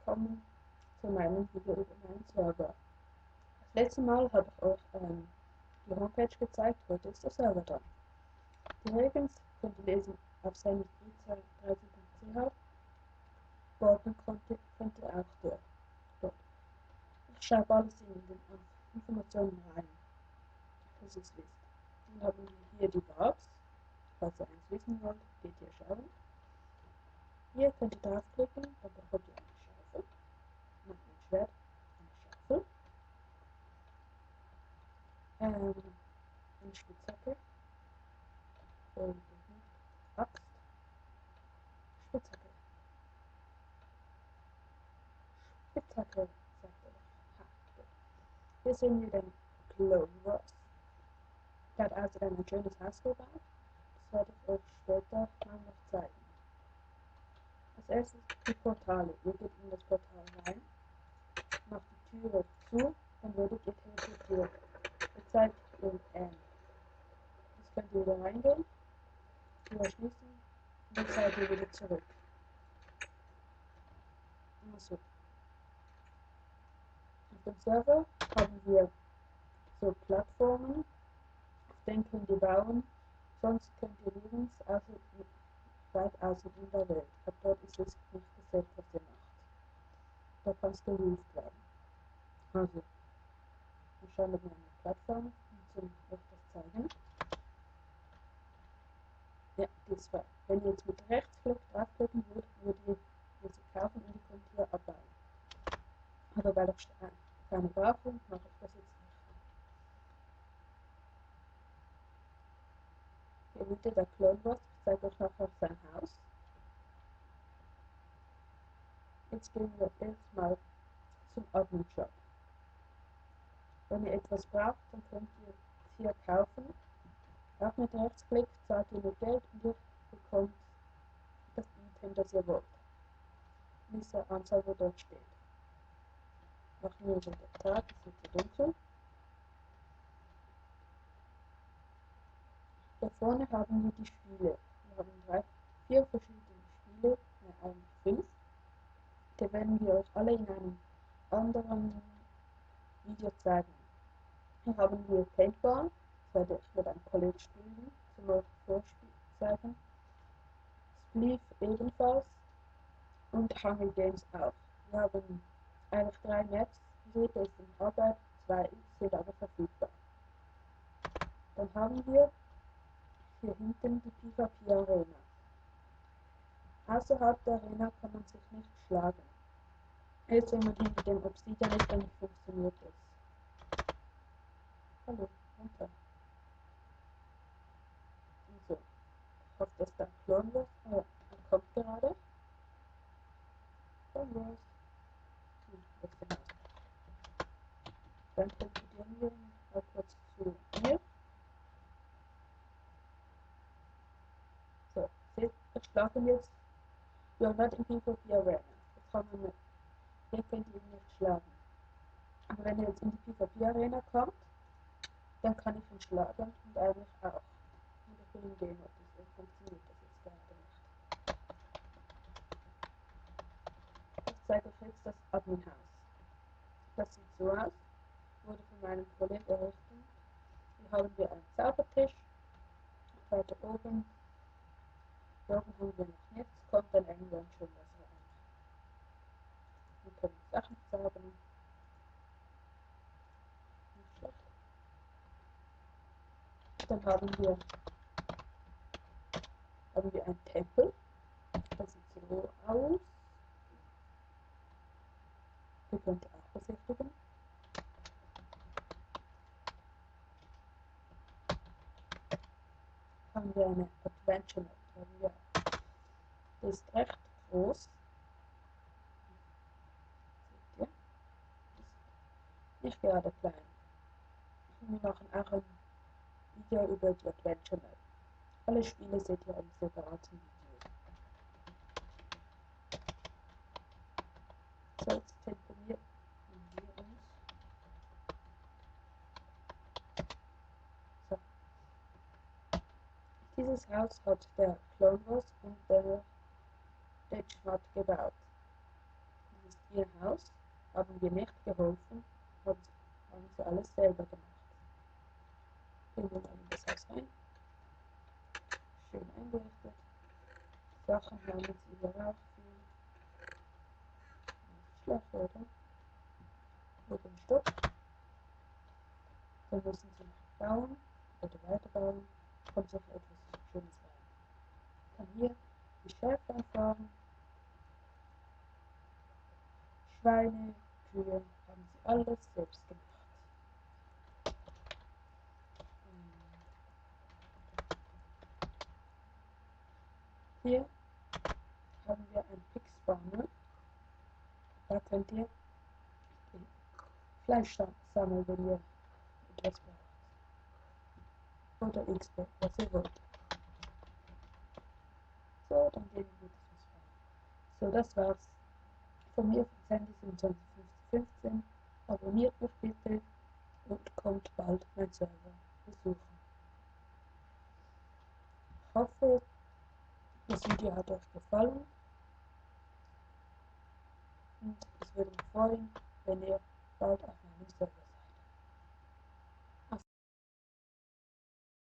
willkommen zu meinem Video über meinen Server. Das letzte Mal habe ich euch die Homepage gezeigt, heute ist der Server dran. Die Regeln könnt ihr lesen auf sanity13.ch, borgen könnt ihr auch dort. Ich schreibe alles in den Informationen rein, dass ihr es wisst. Dann haben wir hier die Barbs, falls ihr eins wissen wollt, geht hier schauen. Hier könnt ihr draufklicken, dann bekommt ihr eine Schaufel, ein Schwert, eine Schaufel, eine Spitzhacke, Axt, Spitzhacke, Spitzhacke, sagt er doch. Ha, gut. Hier sehen wir den Clone Wars. Der hat also ein schönes Haus gebaut. Das werde ich euch später mal noch zeigen. Als erstes die Portale. Ihr geht in das Portal rein, macht die Türe zu, dann werdet ihr teleportiert. Ihr zeigt in N. Jetzt könnt ihr wieder reingehen, Tür schließen und dann seid ihr wieder zurück. Also, auf dem Server haben wir so Plattformen, auf denen könnt ihr bauen, sonst könnt ihr nirgends weit außen in der Welt. Ab dort ist es nicht gesetzt, was ihr macht. Da kann es gelöst werden. Also, wir schauen wir mal eine Plattform und euch das zeigen. Ja, die zwei. Wenn ihr jetzt mit Rechtsklick draufklicken würdet, würdet ihr sie kaufen und die könnt ihr abbauen. Aber weil ich keine brauche, mache ich das jetzt nicht. Hier wieder der Clone Wars. Ich zeige euch nachher sein Haus. Jetzt gehen wir erstmal zum Admin Shop. Wenn ihr etwas braucht, dann könnt ihr es hier kaufen. Auch mit Rechtsklick zahlt ihr nur Geld und ihr bekommt das Item, das ihr wollt. Diese Anzahl, wo dort steht. Machen wir den Tag, es wird hier dunkel. Da vorne haben wir die Spiele. Wir haben vier verschiedene Spiele, eigentlich 5. Die werden wir euch alle in einem anderen Video zeigen. Hier haben wir Paintball, das werde ich mit einem Kollegen spielen, zum euch zeigen. Spleef ebenfalls und Hunger Games auch. Wir haben eigentlich 3 Maps, die dritte ist in Arbeit, 2 sind aber verfügbar. Dann haben wir hier hinten die PvP Arena. Außerhalb der Arena kann man sich nicht schlagen. Erst wenn man hinter dem Obsidian ist, dann funktioniert es. Hallo, runter. So, ich hoffe, dass da Clone Wars er kommt gerade. Clone Wars. Jetzt genau. Dann teleportieren wir mal kurz zu mir. So, seht, wir schlafen jetzt. Wir are not in PvP Arena. Jetzt haben wir mit. Hier könnt ihr ihn nicht schlagen. Aber wenn ihr jetzt in die PvP Arena kommt, dann kann ich ihn schlagen und eigentlich auch. Und ich will ihn gehen, ob das funktioniert das jetzt gerade nicht. Ich zeige euch jetzt das Admin-Haus. Das sieht so aus. Wurde von meinem Kollegen errichtet. Hier haben wir einen Zaubertisch. Weiter oben. Hier oben haben wir noch nichts. Kommt dann irgendwann schon was rein. Wir können Sachen zaubern. Dann haben wir einen Tempel. Das sieht so aus. Ihr könnt ihr auch besichtigen. Haben wir eine Adventure Map. Die ist recht groß. Seht ihr? Ist nicht gerade klein. Wir machen auch ein Video über die Adventure Map. Alle Spiele seht ihr im separaten Video. So, jetzt telefonieren wir uns. So. Dieses Haus hat der Clone Wars und der Ditchmat gebaut. Ihr Haus haben wir nicht geholfen, haben sie alles selber gemacht. Gehen wir mal in das Haus rein. Schön eingerichtet. Sachen haben sie hier auch viel. Schlecht, oder? Mit dem Stock. Dann müssen sie noch bauen oder weiterbauen. Kommt noch etwas Schönes rein. Dann hier die Schäferfarben. Schweine, Kühe haben sie alles selbst gemacht. Hier haben wir ein Pixfarmer. Da könnt ihr Fleisch sammeln, wenn ihr etwas braucht. Oder X-Bett, was ihr wollt. So, dann gehen wir das rein. So, das war's von mir von Sandy 2715. Abonniert mich bitte und kommt bald mein Server besuchen. Ich hoffe, das Video hat euch gefallen und es würde mich freuen, wenn ihr bald auf